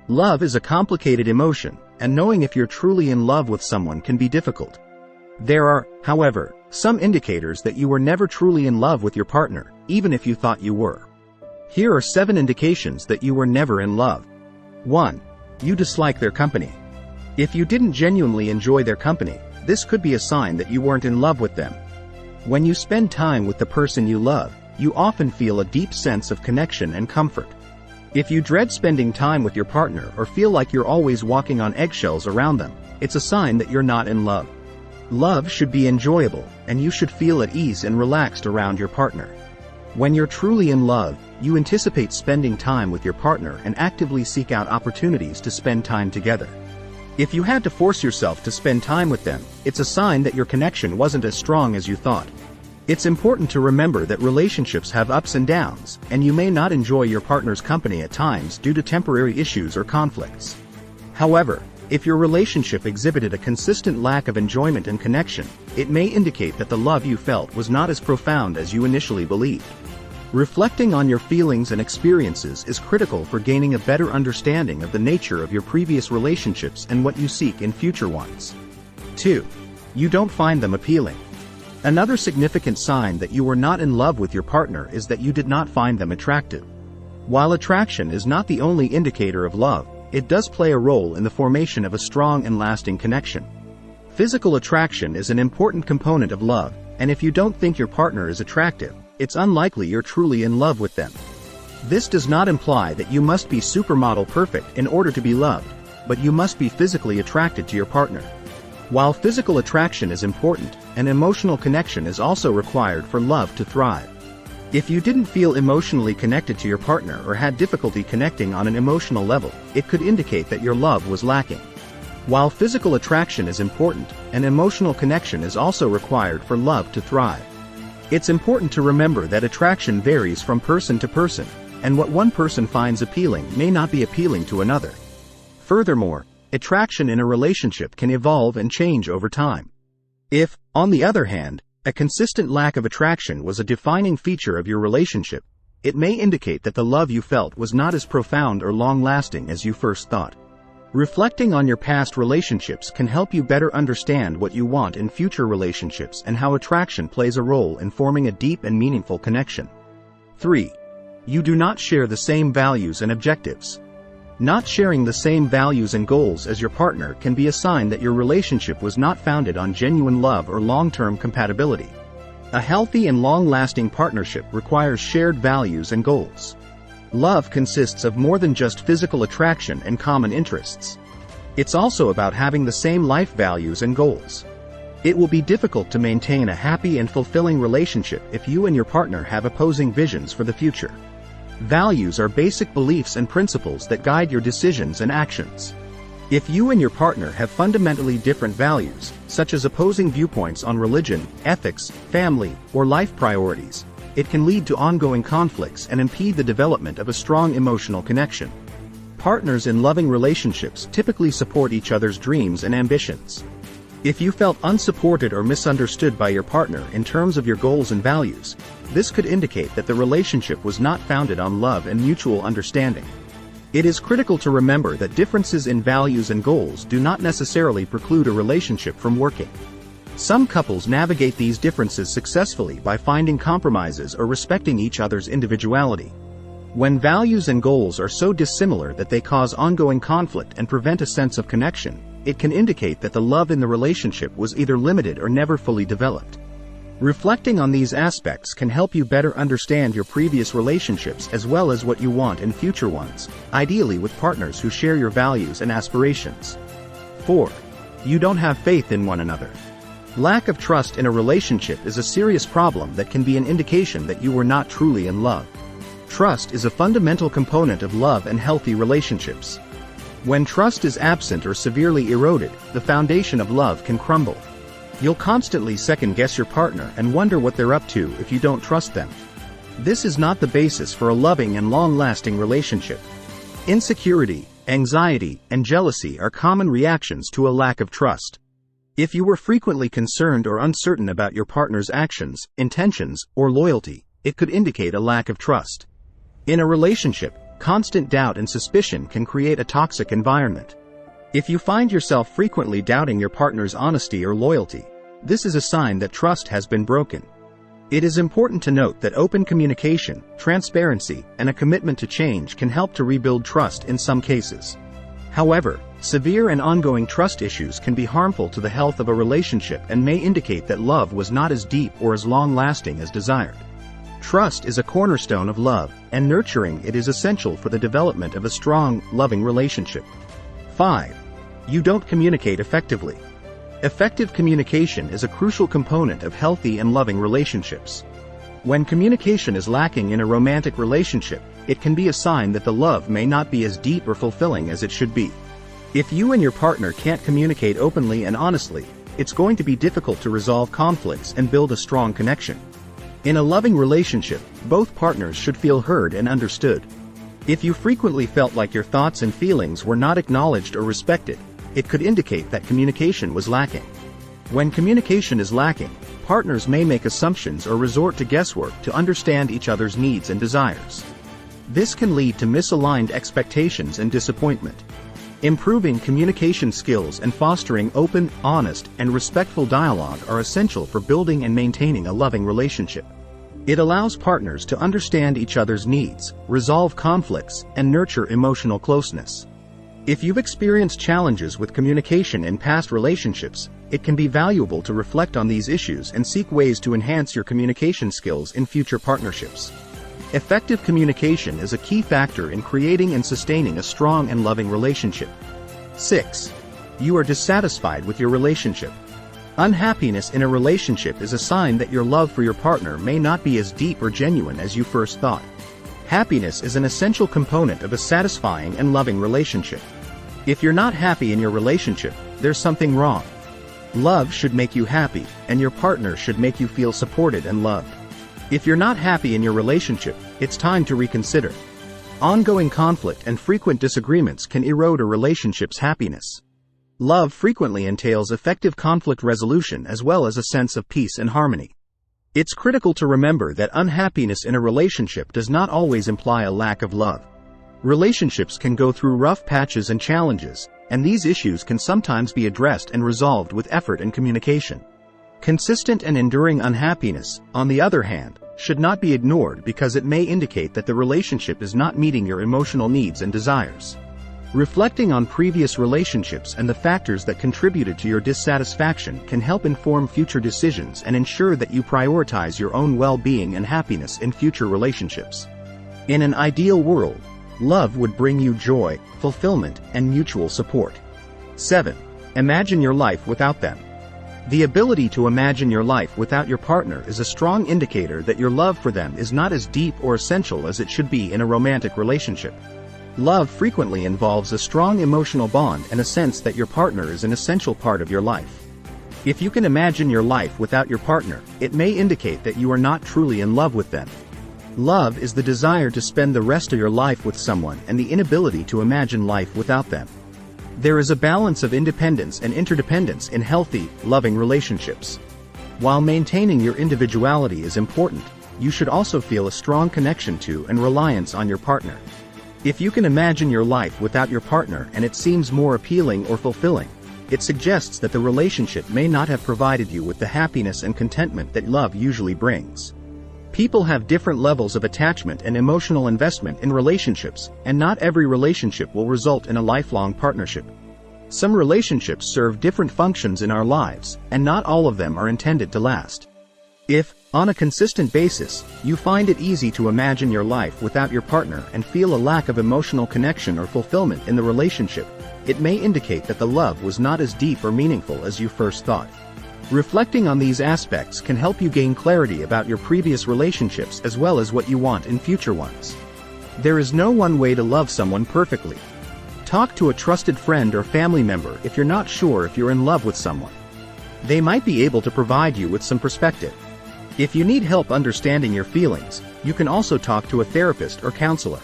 Love is a complicated emotion, and knowing if you're truly in love with someone can be difficult. There are, however, some indicators that you were never truly in love with your partner, even if you thought you were. Here are 7 indications that you were never in love. 1. You dislike their company. If you didn't genuinely enjoy their company, this could be a sign that you weren't in love with them. When you spend time with the person you love, you often feel a deep sense of connection and comfort. If you dread spending time with your partner or feel like you're always walking on eggshells around them, it's a sign that you're not in love. Love should be enjoyable, and you should feel at ease and relaxed around your partner. When you're truly in love, you anticipate spending time with your partner and actively seek out opportunities to spend time together. If you had to force yourself to spend time with them, it's a sign that your connection wasn't as strong as you thought. It's important to remember that relationships have ups and downs, and you may not enjoy your partner's company at times due to temporary issues or conflicts. However, if your relationship exhibited a consistent lack of enjoyment and connection, it may indicate that the love you felt was not as profound as you initially believed. Reflecting on your feelings and experiences is critical for gaining a better understanding of the nature of your previous relationships and what you seek in future ones. 2. You don't find them appealing. Another significant sign that you were not in love with your partner is that you did not find them attractive. While attraction is not the only indicator of love, it does play a role in the formation of a strong and lasting connection. Physical attraction is an important component of love, and if you don't think your partner is attractive, it's unlikely you're truly in love with them. This does not imply that you must be supermodel perfect in order to be loved, but you must be physically attracted to your partner. While physical attraction is important, an emotional connection is also required for love to thrive. If you didn't feel emotionally connected to your partner or had difficulty connecting on an emotional level, it could indicate that your love was lacking. While physical attraction is important, an emotional connection is also required for love to thrive. It's important to remember that attraction varies from person to person, and what one person finds appealing may not be appealing to another. Furthermore, attraction in a relationship can evolve and change over time. If, on the other hand, a consistent lack of attraction was a defining feature of your relationship, it may indicate that the love you felt was not as profound or long-lasting as you first thought. Reflecting on your past relationships can help you better understand what you want in future relationships and how attraction plays a role in forming a deep and meaningful connection. 3. You do not share the same values and objectives. Not sharing the same values and goals as your partner can be a sign that your relationship was not founded on genuine love or long-term compatibility. A healthy and long-lasting partnership requires shared values and goals. Love consists of more than just physical attraction and common interests. It's also about having the same life values and goals. It will be difficult to maintain a happy and fulfilling relationship if you and your partner have opposing visions for the future. Values are basic beliefs and principles that guide your decisions and actions. If you and your partner have fundamentally different values, such as opposing viewpoints on religion, ethics, family, or life priorities, it can lead to ongoing conflicts and impede the development of a strong emotional connection. Partners in loving relationships typically support each other's dreams and ambitions. If you felt unsupported or misunderstood by your partner in terms of your goals and values, this could indicate that the relationship was not founded on love and mutual understanding. It is critical to remember that differences in values and goals do not necessarily preclude a relationship from working. Some couples navigate these differences successfully by finding compromises or respecting each other's individuality. When values and goals are so dissimilar that they cause ongoing conflict and prevent a sense of connection, it can indicate that the love in the relationship was either limited or never fully developed. Reflecting on these aspects can help you better understand your previous relationships as well as what you want in future ones, ideally with partners who share your values and aspirations. 4. You don't have faith in one another. Lack of trust in a relationship is a serious problem that can be an indication that you were not truly in love. Trust is a fundamental component of love and healthy relationships. When trust is absent or severely eroded, the foundation of love can crumble. You'll constantly second-guess your partner and wonder what they're up to if you don't trust them. This is not the basis for a loving and long-lasting relationship. Insecurity, anxiety, and jealousy are common reactions to a lack of trust. If you were frequently concerned or uncertain about your partner's actions, intentions, or loyalty, it could indicate a lack of trust. In a relationship, Constant doubt and suspicion can create a toxic environment. If you find yourself frequently doubting your partner's honesty or loyalty, this is a sign that trust has been broken. It is important to note that open communication, transparency, and a commitment to change can help to rebuild trust in some cases. However, severe and ongoing trust issues can be harmful to the health of a relationship and may indicate that love was not as deep or as long-lasting as desired. Trust is a cornerstone of love, and nurturing it is essential for the development of a strong, loving relationship. 5. You don't communicate effectively. Effective communication is a crucial component of healthy and loving relationships. When communication is lacking in a romantic relationship, it can be a sign that the love may not be as deep or fulfilling as it should be. If you and your partner can't communicate openly and honestly, it's going to be difficult to resolve conflicts and build a strong connection. In a loving relationship, both partners should feel heard and understood. If you frequently felt like your thoughts and feelings were not acknowledged or respected, it could indicate that communication was lacking. When communication is lacking, partners may make assumptions or resort to guesswork to understand each other's needs and desires. This can lead to misaligned expectations and disappointment. Improving communication skills and fostering open, honest, and respectful dialogue are essential for building and maintaining a loving relationship. It allows partners to understand each other's needs, resolve conflicts, and nurture emotional closeness. If you've experienced challenges with communication in past relationships, it can be valuable to reflect on these issues and seek ways to enhance your communication skills in future partnerships. Effective communication is a key factor in creating and sustaining a strong and loving relationship. 6. You are dissatisfied with your relationship. Unhappiness in a relationship is a sign that your love for your partner may not be as deep or genuine as you first thought. Happiness is an essential component of a satisfying and loving relationship. If you're not happy in your relationship, there's something wrong. Love should make you happy, and your partner should make you feel supported and loved. If you're not happy in your relationship, it's time to reconsider. Ongoing conflict and frequent disagreements can erode a relationship's happiness. Love frequently entails effective conflict resolution as well as a sense of peace and harmony. It's critical to remember that unhappiness in a relationship does not always imply a lack of love. Relationships can go through rough patches and challenges, and these issues can sometimes be addressed and resolved with effort and communication. Consistent and enduring unhappiness, on the other hand, should not be ignored because it may indicate that the relationship is not meeting your emotional needs and desires. Reflecting on previous relationships and the factors that contributed to your dissatisfaction can help inform future decisions and ensure that you prioritize your own well-being and happiness in future relationships. In an ideal world, love would bring you joy, fulfillment, and mutual support. 7. Imagine your life without them. The ability to imagine your life without your partner is a strong indicator that your love for them is not as deep or essential as it should be in a romantic relationship. Love frequently involves a strong emotional bond and a sense that your partner is an essential part of your life. If you can imagine your life without your partner, it may indicate that you are not truly in love with them. Love is the desire to spend the rest of your life with someone and the inability to imagine life without them. There is a balance of independence and interdependence in healthy, loving relationships. While maintaining your individuality is important, you should also feel a strong connection to and reliance on your partner. If you can imagine your life without your partner and it seems more appealing or fulfilling, it suggests that the relationship may not have provided you with the happiness and contentment that love usually brings. People have different levels of attachment and emotional investment in relationships, and not every relationship will result in a lifelong partnership. Some relationships serve different functions in our lives, and not all of them are intended to last. If, on a consistent basis, you find it easy to imagine your life without your partner and feel a lack of emotional connection or fulfillment in the relationship, it may indicate that the love was not as deep or meaningful as you first thought. Reflecting on these aspects can help you gain clarity about your previous relationships as well as what you want in future ones. There is no one way to love someone perfectly. Talk to a trusted friend or family member if you're not sure if you're in love with someone. They might be able to provide you with some perspective. If you need help understanding your feelings, you can also talk to a therapist or counselor.